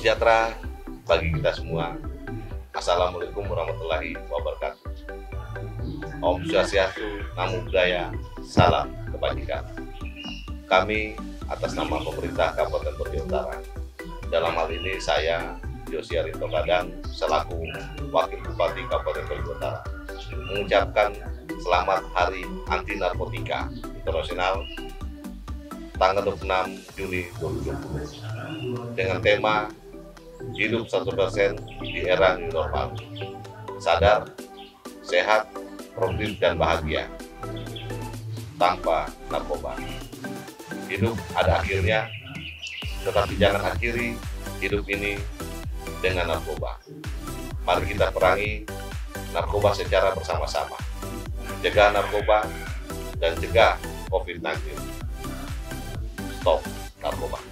sejahtera bagi kita semua. Assalamualaikum warahmatullahi wabarakatuh. Om Swastiastu, Namo Buddhaya, salam kebajikan. Kami atas nama pemerintah Kabupaten Toraja Utara, dalam hal ini saya Josia Rito Kadang selaku Wakil Bupati Kabupaten Toraja Utara, mengucapkan selamat Hari Anti Narkotika Internasional tanggal 26 Juni 2020 dengan tema Hidup 100% di era new normal, sadar, sehat, produktif dan bahagia tanpa narkoba. Hidup ada akhirnya, tetapi jangan akhiri hidup ini dengan narkoba. Mari kita perangi narkoba secara bersama-sama. Cegah narkoba dan cegah COVID-19. Stop narkoba.